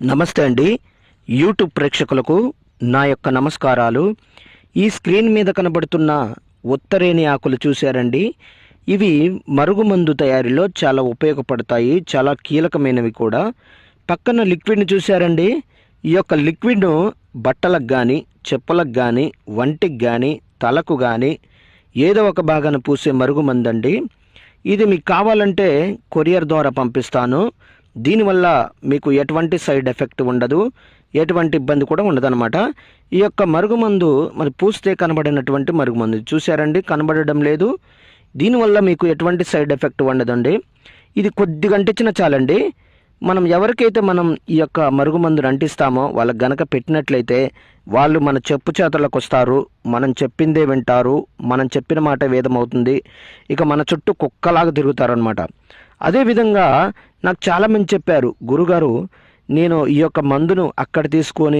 నమస్తే అండి. యూట్యూబ్ ప్రేక్షకులకు నా యొక్క నమస్కారాలు. ఈ స్క్రీన్ మీద కనబడుతున్న ఉత్తరేణి ఆకులు చూశారండి. ఇవి మరుగుమందు తయారీలో చాలా ఉపయోగపడతాయి, చాలా కీలకమైనవి కూడా. పక్కన లిక్విడ్ని చూశారండి. ఈ యొక్క లిక్విడ్ను బట్టలకు కానీ, చెప్పులకు కానీ, వంటికి కానీ, తలకు కానీ ఏదో ఒక భాగాన పూసే మరుగుమందండి. ఇది మీకు కావాలంటే కొరియర్ ద్వారా పంపిస్తాను. దీనివల్ల మీకు ఎటువంటి సైడ్ ఎఫెక్ట్ ఉండదు, ఎటువంటి ఇబ్బంది కూడా ఉండదన్నమాట. ఈ యొక్క మరుగుమందు మరి పూస్తే కనబడినటువంటి మరుగుమందు చూశారండి, కనబడడం లేదు. దీనివల్ల మీకు ఎటువంటి సైడ్ ఎఫెక్ట్ ఉండదండి. ఇది కొద్దిగా అంటించిన చాలండి. మనం ఎవరికైతే మనం ఈ యొక్క మరుగుమందును అంటిస్తామో వాళ్ళకి గనక పెట్టినట్లయితే వాళ్ళు మన చెప్పు చేతలకు వస్తారు, మనం చెప్పిందే వింటారు, మనం చెప్పిన మాట వేదం అవుతుంది. ఇక మన చుట్టూ కుక్కలాగా తిరుగుతారనమాట. అదేవిధంగా నాకు చాలామంది చెప్పారు, గురుగారు నేను ఈ యొక్క మందును అక్కడ తీసుకొని